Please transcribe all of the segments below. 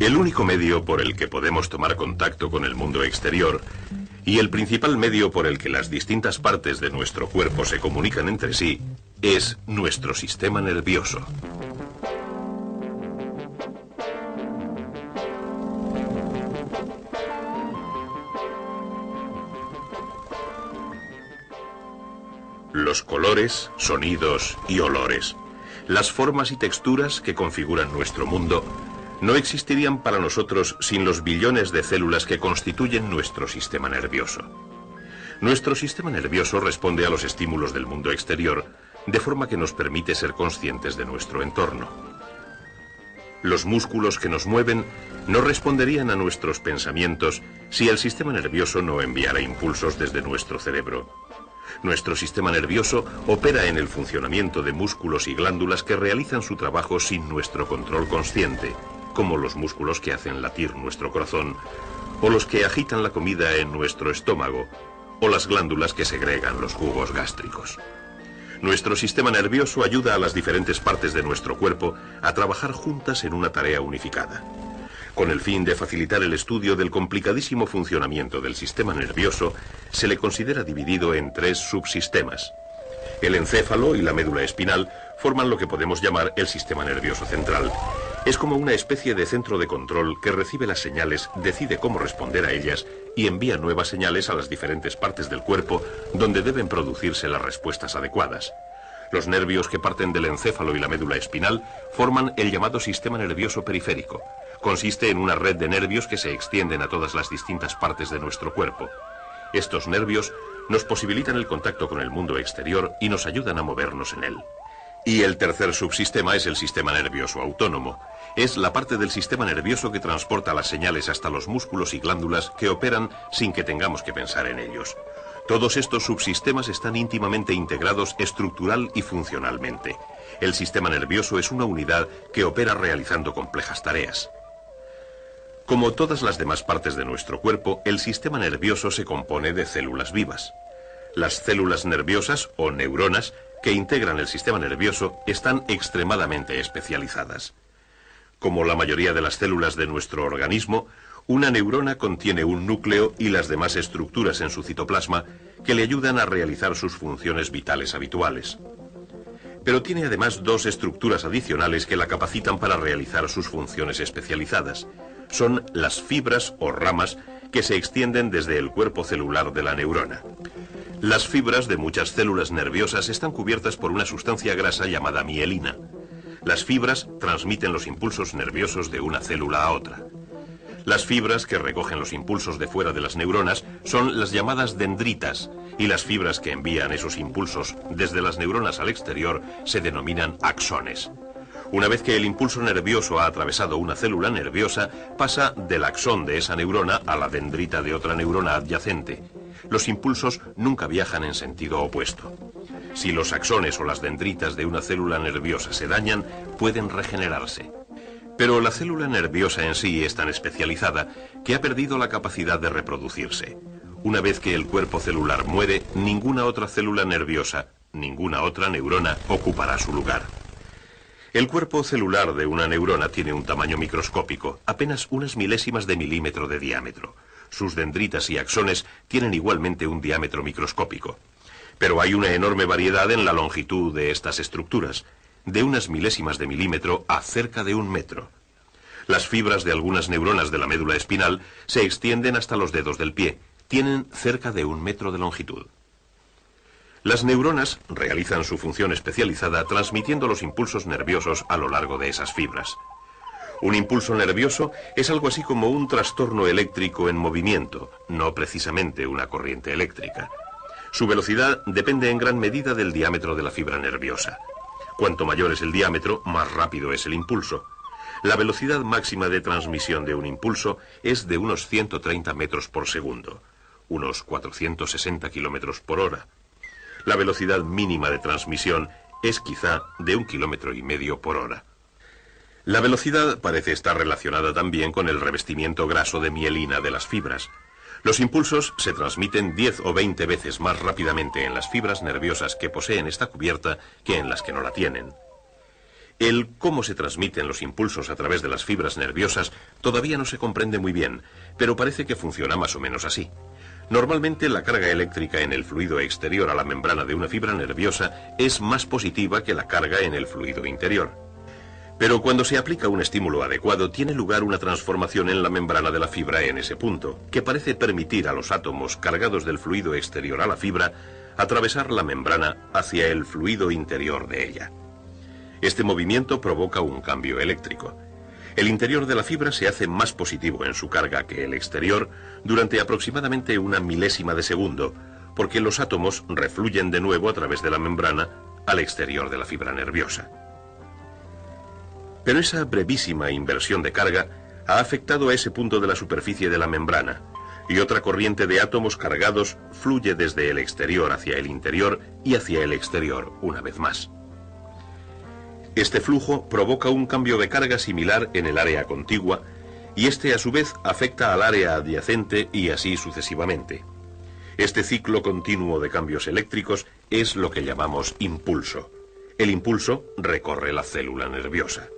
El único medio por el que podemos tomar contacto con el mundo exterior y el principal medio por el que las distintas partes de nuestro cuerpo se comunican entre sí es nuestro sistema nervioso. Los colores, sonidos y olores, las formas y texturas que configuran nuestro mundo, no existirían para nosotros sin los billones de células que constituyen nuestro sistema nervioso. Nuestro sistema nervioso responde a los estímulos del mundo exterior, de forma que nos permite ser conscientes de nuestro entorno. Los músculos que nos mueven no responderían a nuestros pensamientos si el sistema nervioso no enviara impulsos desde nuestro cerebro. Nuestro sistema nervioso opera en el funcionamiento de músculos y glándulas que realizan su trabajo sin nuestro control consciente, como los músculos que hacen latir nuestro corazón, o los que agitan la comida en nuestro estómago, o las glándulas que segregan los jugos gástricos. Nuestro sistema nervioso ayuda a las diferentes partes de nuestro cuerpo a trabajar juntas en una tarea unificada, con el fin de facilitar el estudio del complicadísimo funcionamiento del sistema nervioso. Se le considera dividido en 3 subsistemas. El encéfalo y la médula espinal forman lo que podemos llamar el sistema nervioso central. Es como una especie de centro de control que recibe las señales, decide cómo responder a ellas y envía nuevas señales a las diferentes partes del cuerpo donde deben producirse las respuestas adecuadas. Los nervios que parten del encéfalo y la médula espinal forman el llamado sistema nervioso periférico. Consiste en una red de nervios que se extienden a todas las distintas partes de nuestro cuerpo. Estos nervios nos posibilitan el contacto con el mundo exterior y nos ayudan a movernos en él. Y el tercer subsistema es el sistema nervioso autónomo. Es la parte del sistema nervioso que transporta las señales hasta los músculos y glándulas que operan sin que tengamos que pensar en ellos. Todos estos subsistemas están íntimamente integrados estructural y funcionalmente. El sistema nervioso es una unidad que opera realizando complejas tareas. Como todas las demás partes de nuestro cuerpo, el sistema nervioso se compone de células vivas. Las células nerviosas o neuronas que integran el sistema nervioso están extremadamente especializadas. Como la mayoría de las células de nuestro organismo, una neurona contiene un núcleo y las demás estructuras en su citoplasma que le ayudan a realizar sus funciones vitales habituales. Pero tiene además 2 estructuras adicionales que la capacitan para realizar sus funciones especializadas. Son las fibras o ramas que se extienden desde el cuerpo celular de la neurona. Las fibras de muchas células nerviosas están cubiertas por una sustancia grasa llamada mielina. Las fibras transmiten los impulsos nerviosos de una célula a otra. Las fibras que recogen los impulsos de fuera de las neuronas son las llamadas dendritas, y las fibras que envían esos impulsos desde las neuronas al exterior se denominan axones. Una vez que el impulso nervioso ha atravesado una célula nerviosa, pasa del axón de esa neurona a la dendrita de otra neurona adyacente. Los impulsos nunca viajan en sentido opuesto. Si los axones o las dendritas de una célula nerviosa se dañan, pueden regenerarse. Pero la célula nerviosa en sí es tan especializada que ha perdido la capacidad de reproducirse. Una vez que el cuerpo celular muere, ninguna otra célula nerviosa, ninguna otra neurona ocupará su lugar. El cuerpo celular de una neurona tiene un tamaño microscópico, apenas unas milésimas de milímetro de diámetro. Sus dendritas y axones tienen igualmente un diámetro microscópico. Pero hay una enorme variedad en la longitud de estas estructuras, de unas milésimas de milímetro a cerca de 1 metro. Las fibras de algunas neuronas de la médula espinal se extienden hasta los dedos del pie. Tienen cerca de 1 metro de longitud. Las neuronas realizan su función especializada transmitiendo los impulsos nerviosos a lo largo de esas fibras. Un impulso nervioso es algo así como un trastorno eléctrico en movimiento, no precisamente una corriente eléctrica. Su velocidad depende en gran medida del diámetro de la fibra nerviosa. Cuanto mayor es el diámetro, más rápido es el impulso. La velocidad máxima de transmisión de un impulso es de unos 130 metros por segundo, unos 460 kilómetros por hora. La velocidad mínima de transmisión es quizá de 1,5 kilómetros por hora. La velocidad parece estar relacionada también con el revestimiento graso de mielina de las fibras. Los impulsos se transmiten 10 o 20 veces más rápidamente en las fibras nerviosas que poseen esta cubierta que en las que no la tienen. El cómo se transmiten los impulsos a través de las fibras nerviosas todavía no se comprende muy bien, pero parece que funciona más o menos así. Normalmente la carga eléctrica en el fluido exterior a la membrana de una fibra nerviosa es más positiva que la carga en el fluido interior. Pero cuando se aplica un estímulo adecuado, tiene lugar una transformación en la membrana de la fibra en ese punto, que parece permitir a los átomos cargados del fluido exterior a la fibra atravesar la membrana hacia el fluido interior de ella. Este movimiento provoca un cambio eléctrico. El interior de la fibra se hace más positivo en su carga que el exterior durante aproximadamente una milésima de segundo, porque los átomos refluyen de nuevo a través de la membrana al exterior de la fibra nerviosa. Pero esa brevísima inversión de carga ha afectado a ese punto de la superficie de la membrana, y otra corriente de átomos cargados fluye desde el exterior hacia el interior y hacia el exterior una vez más. Este flujo provoca un cambio de carga similar en el área contigua, y este a su vez afecta al área adyacente y así sucesivamente. Este ciclo continuo de cambios eléctricos es lo que llamamos impulso. El impulso recorre la célula nerviosa.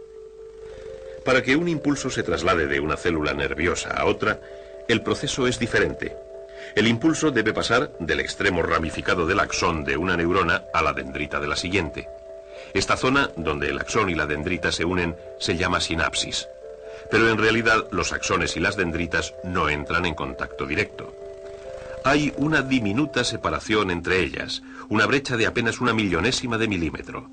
Para que un impulso se traslade de una célula nerviosa a otra, el proceso es diferente. El impulso debe pasar del extremo ramificado del axón de una neurona a la dendrita de la siguiente. Esta zona, donde el axón y la dendrita se unen, se llama sinapsis. Pero en realidad los axones y las dendritas no entran en contacto directo. Hay una diminuta separación entre ellas, una brecha de apenas una millonésima de milímetro.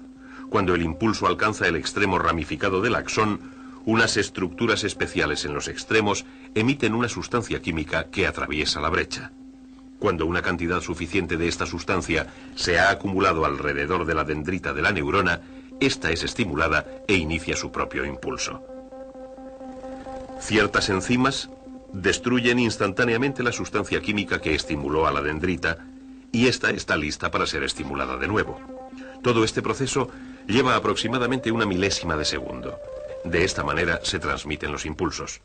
Cuando el impulso alcanza el extremo ramificado del axón, unas estructuras especiales en los extremos emiten una sustancia química que atraviesa la brecha. Cuando una cantidad suficiente de esta sustancia se ha acumulado alrededor de la dendrita de la neurona, esta es estimulada e inicia su propio impulso. Ciertas enzimas destruyen instantáneamente la sustancia química que estimuló a la dendrita y esta está lista para ser estimulada de nuevo. Todo este proceso lleva aproximadamente una milésima de segundo. De esta manera se transmiten los impulsos.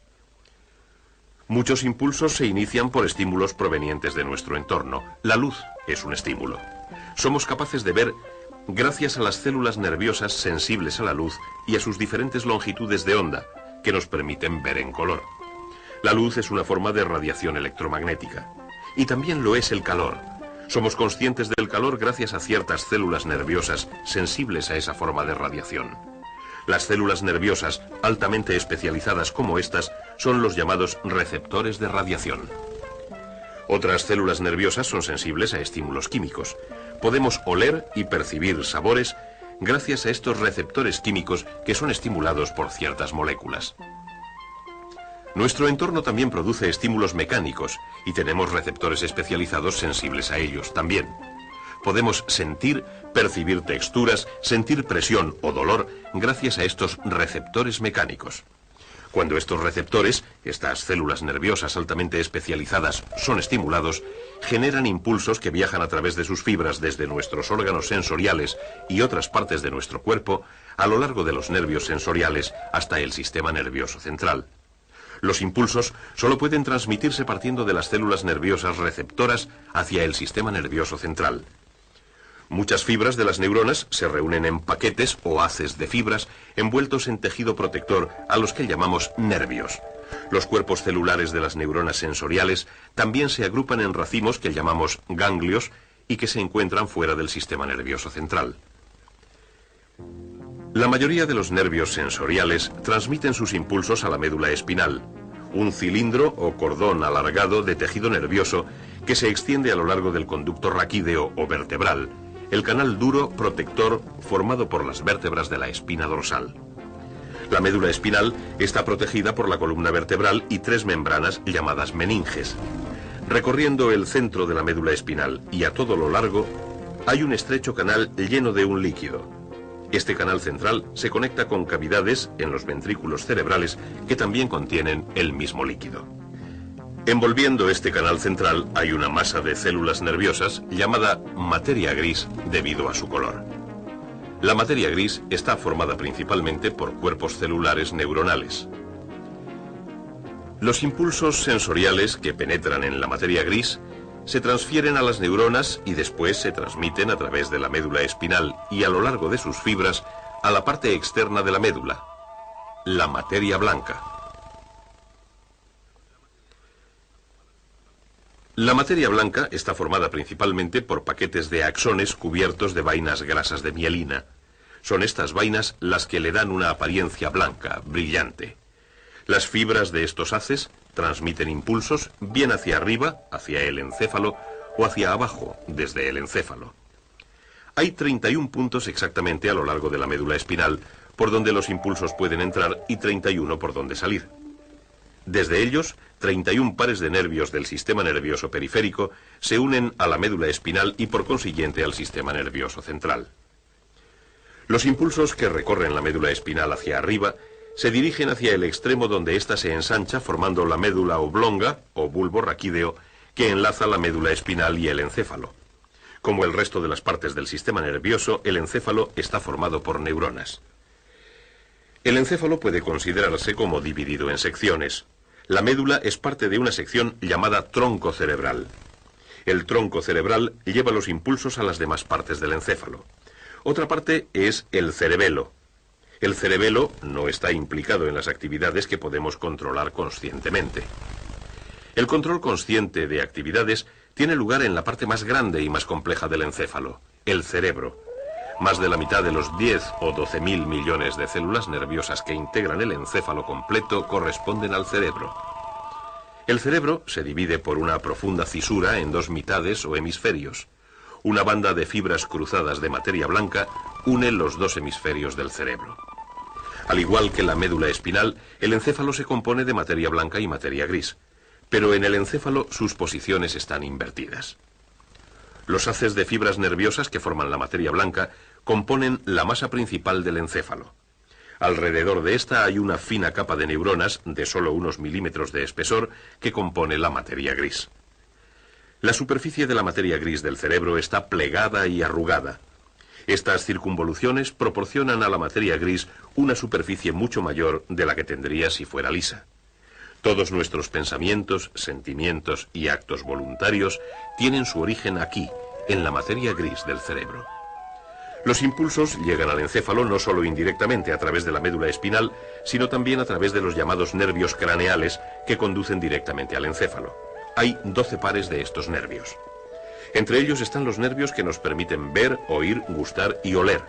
Muchos impulsos se inician por estímulos provenientes de nuestro entorno. La luz es un estímulo. Somos capaces de ver gracias a las células nerviosas sensibles a la luz y a sus diferentes longitudes de onda, que nos permiten ver en color. La luz es una forma de radiación electromagnética. Y también lo es el calor. Somos conscientes del calor gracias a ciertas células nerviosas sensibles a esa forma de radiación. Las células nerviosas altamente especializadas como estas son los llamados receptores de radiación. Otras células nerviosas son sensibles a estímulos químicos. Podemos oler y percibir sabores gracias a estos receptores químicos que son estimulados por ciertas moléculas. Nuestro entorno también produce estímulos mecánicos y tenemos receptores especializados sensibles a ellos también. Podemos sentir, percibir texturas, sentir presión o dolor gracias a estos receptores mecánicos. Cuando estos receptores, estas células nerviosas altamente especializadas, son estimulados, generan impulsos que viajan a través de sus fibras desde nuestros órganos sensoriales y otras partes de nuestro cuerpo a lo largo de los nervios sensoriales hasta el sistema nervioso central. Los impulsos solo pueden transmitirse partiendo de las células nerviosas receptoras hacia el sistema nervioso central. Muchas fibras de las neuronas se reúnen en paquetes o haces de fibras envueltos en tejido protector a los que llamamos nervios. Los cuerpos celulares de las neuronas sensoriales también se agrupan en racimos que llamamos ganglios y que se encuentran fuera del sistema nervioso central. La mayoría de los nervios sensoriales transmiten sus impulsos a la médula espinal, un cilindro o cordón alargado de tejido nervioso que se extiende a lo largo del conducto raquídeo o vertebral, el canal duro protector formado por las vértebras de la espina dorsal. La médula espinal está protegida por la columna vertebral y tres membranas llamadas meninges. Recorriendo el centro de la médula espinal y a todo lo largo, hay un estrecho canal lleno de un líquido. Este canal central se conecta con cavidades en los ventrículos cerebrales que también contienen el mismo líquido. Envolviendo este canal central hay una masa de células nerviosas llamada materia gris debido a su color. La materia gris está formada principalmente por cuerpos celulares neuronales. Los impulsos sensoriales que penetran en la materia gris se transfieren a las neuronas y después se transmiten a través de la médula espinal y a lo largo de sus fibras a la parte externa de la médula, la materia blanca. La materia blanca está formada principalmente por paquetes de axones cubiertos de vainas grasas de mielina. Son estas vainas las que le dan una apariencia blanca, brillante. Las fibras de estos haces transmiten impulsos bien hacia arriba, hacia el encéfalo, o hacia abajo, desde el encéfalo. Hay 31 puntos exactamente a lo largo de la médula espinal, por donde los impulsos pueden entrar y 31 por donde salir. Desde ellos, 31 pares de nervios del sistema nervioso periférico se unen a la médula espinal y por consiguiente al sistema nervioso central. Los impulsos que recorren la médula espinal hacia arriba se dirigen hacia el extremo donde ésta se ensancha formando la médula oblonga o bulbo raquídeo que enlaza la médula espinal y el encéfalo. Como el resto de las partes del sistema nervioso, el encéfalo está formado por neuronas. El encéfalo puede considerarse como dividido en secciones. La médula es parte de una sección llamada tronco cerebral. El tronco cerebral lleva los impulsos a las demás partes del encéfalo. Otra parte es el cerebelo. El cerebelo no está implicado en las actividades que podemos controlar conscientemente. El control consciente de actividades tiene lugar en la parte más grande y más compleja del encéfalo, el cerebro. Más de la mitad de los 10 o 12.000 millones de células nerviosas que integran el encéfalo completo corresponden al cerebro. El cerebro se divide por una profunda fisura en dos mitades o hemisferios. Una banda de fibras cruzadas de materia blanca une los dos hemisferios del cerebro. Al igual que la médula espinal, el encéfalo se compone de materia blanca y materia gris, pero en el encéfalo sus posiciones están invertidas. Los haces de fibras nerviosas que forman la materia blanca componen la masa principal del encéfalo. Alrededor de esta hay una fina capa de neuronas de solo unos milímetros de espesor que compone la materia gris. La superficie de la materia gris del cerebro está plegada y arrugada. Estas circunvoluciones proporcionan a la materia gris una superficie mucho mayor de la que tendría si fuera lisa. Todos nuestros pensamientos, sentimientos y actos voluntarios tienen su origen aquí, en la materia gris del cerebro. Los impulsos llegan al encéfalo no solo indirectamente a través de la médula espinal, sino también a través de los llamados nervios craneales que conducen directamente al encéfalo. Hay 12 pares de estos nervios. Entre ellos están los nervios que nos permiten ver, oír, gustar y oler.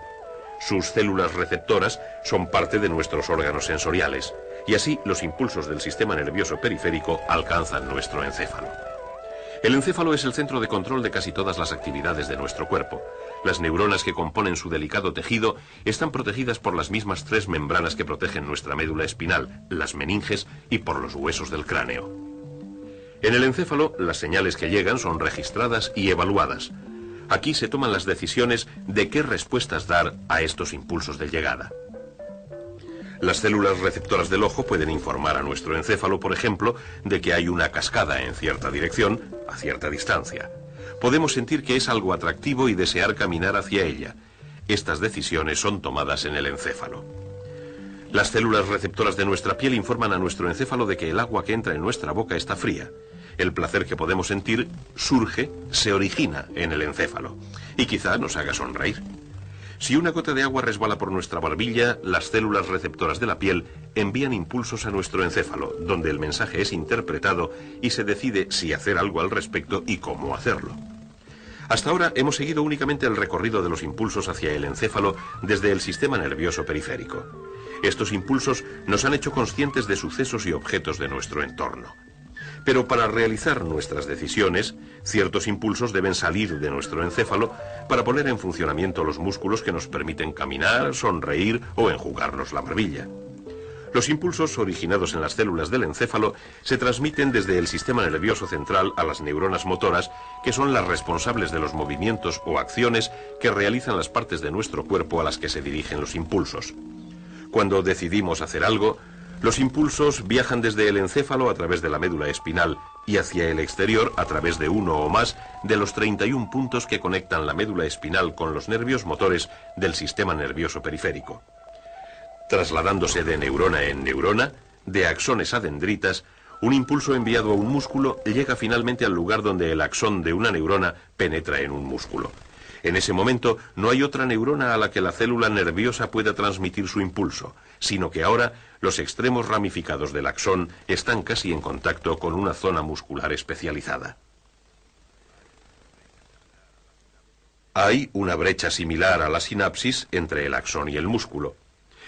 Sus células receptoras son parte de nuestros órganos sensoriales, y así los impulsos del sistema nervioso periférico alcanzan nuestro encéfalo. El encéfalo es el centro de control de casi todas las actividades de nuestro cuerpo. Las neuronas que componen su delicado tejido están protegidas por las mismas 3 membranas que protegen nuestra médula espinal, las meninges y por los huesos del cráneo. En el encéfalo, las señales que llegan son registradas y evaluadas. Aquí se toman las decisiones de qué respuestas dar a estos impulsos de llegada. Las células receptoras del ojo pueden informar a nuestro encéfalo, por ejemplo, de que hay una cascada en cierta dirección, a cierta distancia. Podemos sentir que es algo atractivo y desear caminar hacia ella. Estas decisiones son tomadas en el encéfalo. Las células receptoras de nuestra piel informan a nuestro encéfalo de que el agua que entra en nuestra boca está fría. El placer que podemos sentir se origina en el encéfalo y quizá nos haga sonreír. Si una gota de agua resbala por nuestra barbilla, las células receptoras de la piel envían impulsos a nuestro encéfalo, donde el mensaje es interpretado y se decide si hacer algo al respecto y cómo hacerlo. Hasta ahora hemos seguido únicamente el recorrido de los impulsos hacia el encéfalo desde el sistema nervioso periférico. Estos impulsos nos han hecho conscientes de sucesos y objetos de nuestro entorno. Pero para realizar nuestras decisiones, ciertos impulsos deben salir de nuestro encéfalo para poner en funcionamiento los músculos que nos permiten caminar, sonreír o enjugarnos la barbilla. Los impulsos originados en las células del encéfalo se transmiten desde el sistema nervioso central a las neuronas motoras, que son las responsables de los movimientos o acciones que realizan las partes de nuestro cuerpo a las que se dirigen los impulsos. Cuando decidimos hacer algo, los impulsos viajan desde el encéfalo a través de la médula espinal y hacia el exterior a través de uno o más de los 31 puntos que conectan la médula espinal con los nervios motores del sistema nervioso periférico. Trasladándose de neurona en neurona, de axones a dendritas, un impulso enviado a un músculo llega finalmente al lugar donde el axón de una neurona penetra en un músculo. En ese momento no hay otra neurona a la que la célula nerviosa pueda transmitir su impulso, sino que ahora los extremos ramificados del axón están casi en contacto con una zona muscular especializada. Hay una brecha similar a la sinapsis entre el axón y el músculo.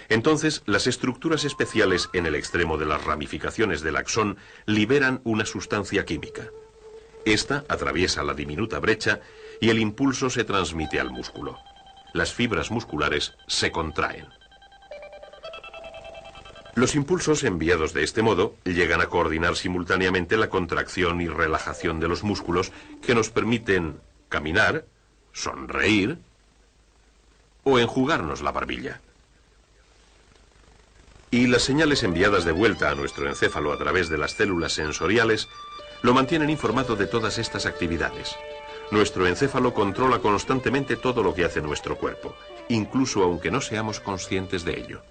Entonces, las estructuras especiales en el extremo de las ramificaciones del axón liberan una sustancia química. Esta atraviesa la diminuta brecha y el impulso se transmite al músculo. Las fibras musculares se contraen. Los impulsos enviados de este modo llegan a coordinar simultáneamente la contracción y relajación de los músculos que nos permiten caminar, sonreír o enjugarnos la barbilla. Y las señales enviadas de vuelta a nuestro encéfalo a través de las células sensoriales lo mantienen informado de todas estas actividades. Nuestro encéfalo controla constantemente todo lo que hace nuestro cuerpo, incluso aunque no seamos conscientes de ello.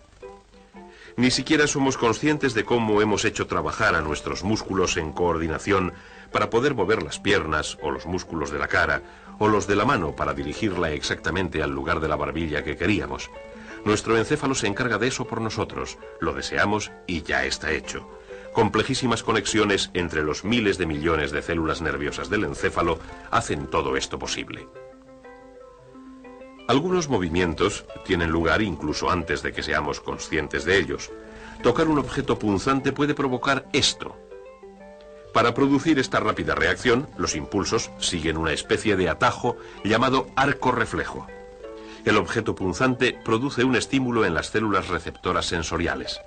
Ni siquiera somos conscientes de cómo hemos hecho trabajar a nuestros músculos en coordinación para poder mover las piernas o los músculos de la cara o los de la mano para dirigirla exactamente al lugar de la barbilla que queríamos. Nuestro encéfalo se encarga de eso por nosotros, lo deseamos y ya está hecho. Complejísimas conexiones entre los miles de millones de células nerviosas del encéfalo hacen todo esto posible. Algunos movimientos tienen lugar incluso antes de que seamos conscientes de ellos. Tocar un objeto punzante puede provocar esto. Para producir esta rápida reacción, los impulsos siguen una especie de atajo llamado arco reflejo. El objeto punzante produce un estímulo en las células receptoras sensoriales.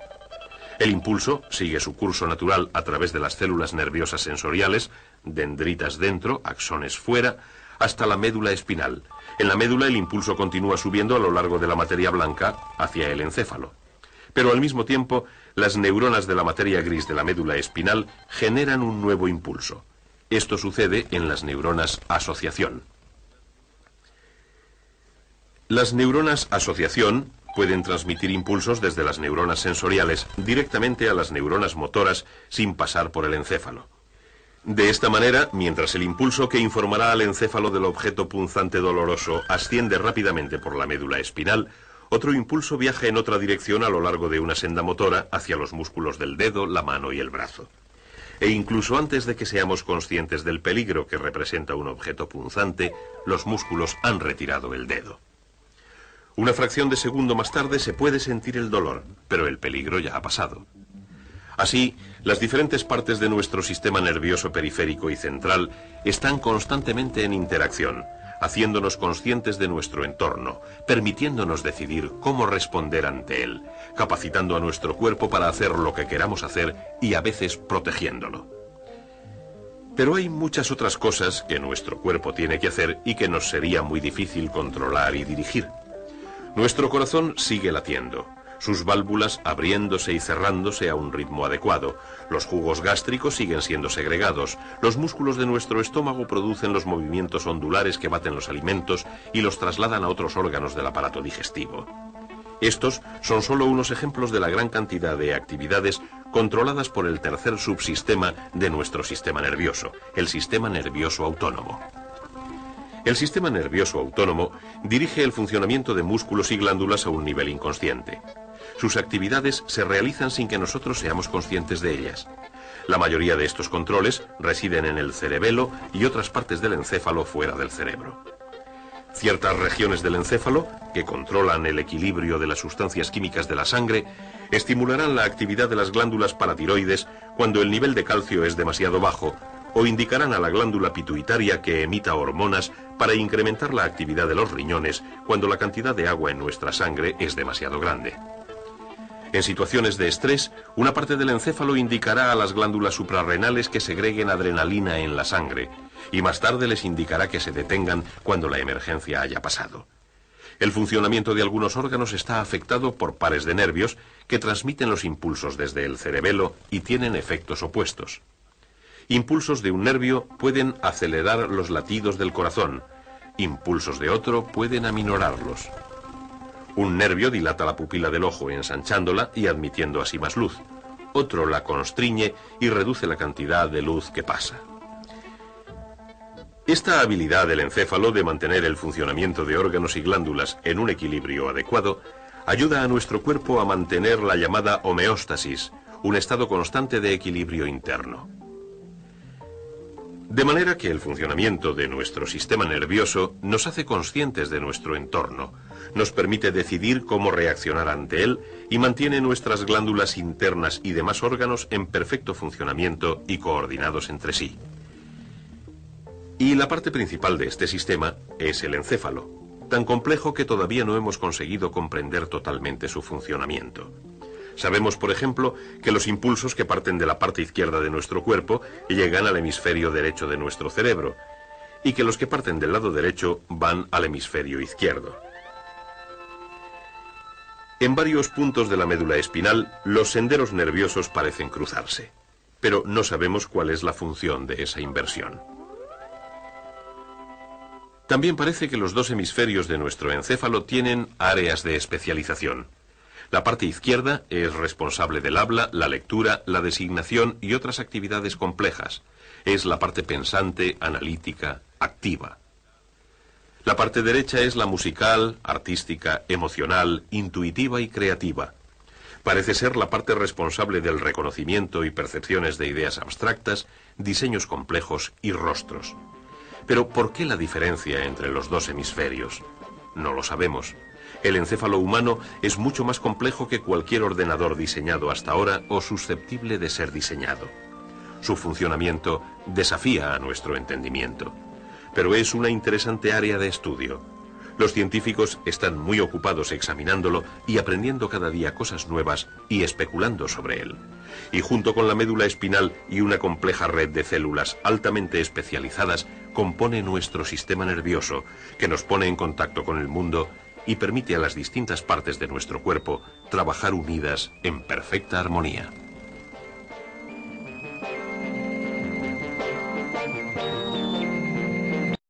El impulso sigue su curso natural a través de las células nerviosas sensoriales, dendritas dentro, axones fuera, hasta la médula espinal. En la médula el impulso continúa subiendo a lo largo de la materia blanca hacia el encéfalo. Pero al mismo tiempo, las neuronas de la materia gris de la médula espinal generan un nuevo impulso. Esto sucede en las neuronas asociación. Las neuronas asociación pueden transmitir impulsos desde las neuronas sensoriales directamente a las neuronas motoras sin pasar por el encéfalo. De esta manera, mientras el impulso que informará al encéfalo del objeto punzante doloroso asciende rápidamente por la médula espinal, otro impulso viaja en otra dirección a lo largo de una senda motora hacia los músculos del dedo, la mano y el brazo. E incluso antes de que seamos conscientes del peligro que representa un objeto punzante, los músculos han retirado el dedo. Una fracción de segundo más tarde se puede sentir el dolor, pero el peligro ya ha pasado. Así, las diferentes partes de nuestro sistema nervioso periférico y central están constantemente en interacción, haciéndonos conscientes de nuestro entorno, permitiéndonos decidir cómo responder ante él, capacitando a nuestro cuerpo para hacer lo que queramos hacer y a veces protegiéndolo. Pero hay muchas otras cosas que nuestro cuerpo tiene que hacer y que nos sería muy difícil controlar y dirigir. Nuestro corazón sigue latiendo, sus válvulas abriéndose y cerrándose a un ritmo adecuado, los jugos gástricos siguen siendo segregados, los músculos de nuestro estómago producen los movimientos ondulares que baten los alimentos y los trasladan a otros órganos del aparato digestivo. Estos son solo unos ejemplos de la gran cantidad de actividades controladas por el tercer subsistema de nuestro sistema nervioso, el sistema nervioso autónomo. El sistema nervioso autónomo dirige el funcionamiento de músculos y glándulas a un nivel inconsciente. Sus actividades se realizan sin que nosotros seamos conscientes de ellas. La mayoría de estos controles residen en el cerebelo y otras partes del encéfalo fuera del cerebro. Ciertas regiones del encéfalo, que controlan el equilibrio de las sustancias químicas de la sangre, estimularán la actividad de las glándulas paratiroides cuando el nivel de calcio es demasiado bajo, o indicarán a la glándula pituitaria que emita hormonas para incrementar la actividad de los riñones cuando la cantidad de agua en nuestra sangre es demasiado grande. En situaciones de estrés, una parte del encéfalo indicará a las glándulas suprarrenales que segreguen adrenalina en la sangre, y más tarde les indicará que se detengan cuando la emergencia haya pasado. El funcionamiento de algunos órganos está afectado por pares de nervios que transmiten los impulsos desde el cerebelo y tienen efectos opuestos. Impulsos de un nervio pueden acelerar los latidos del corazón, impulsos de otro pueden aminorarlos. Un nervio dilata la pupila del ojo ensanchándola y admitiendo así más luz. Otro la constriñe y reduce la cantidad de luz que pasa. Esta habilidad del encéfalo de mantener el funcionamiento de órganos y glándulas en un equilibrio adecuado ayuda a nuestro cuerpo a mantener la llamada homeostasis, un estado constante de equilibrio interno. De manera que el funcionamiento de nuestro sistema nervioso nos hace conscientes de nuestro entorno, nos permite decidir cómo reaccionar ante él y mantiene nuestras glándulas internas y demás órganos en perfecto funcionamiento y coordinados entre sí. Y la parte principal de este sistema es el encéfalo, tan complejo que todavía no hemos conseguido comprender totalmente su funcionamiento. Sabemos, por ejemplo, que los impulsos que parten de la parte izquierda de nuestro cuerpo llegan al hemisferio derecho de nuestro cerebro, y que los que parten del lado derecho van al hemisferio izquierdo. En varios puntos de la médula espinal, los senderos nerviosos parecen cruzarse, pero no sabemos cuál es la función de esa inversión. También parece que los dos hemisferios de nuestro encéfalo tienen áreas de especialización. La parte izquierda es responsable del habla, la lectura, la designación y otras actividades complejas. Es la parte pensante, analítica, activa. La parte derecha es la musical, artística, emocional, intuitiva y creativa. Parece ser la parte responsable del reconocimiento y percepciones de ideas abstractas, diseños complejos y rostros. Pero ¿por qué la diferencia entre los dos hemisferios? No lo sabemos. El encéfalo humano es mucho más complejo que cualquier ordenador diseñado hasta ahora o susceptible de ser diseñado. Su funcionamiento desafía a nuestro entendimiento, pero es una interesante área de estudio. Los científicos están muy ocupados examinándolo y aprendiendo cada día cosas nuevas y especulando sobre él. Y junto con la médula espinal y una compleja red de células altamente especializadas, compone nuestro sistema nervioso, que nos pone en contacto con el mundo y permite a las distintas partes de nuestro cuerpo trabajar unidas en perfecta armonía.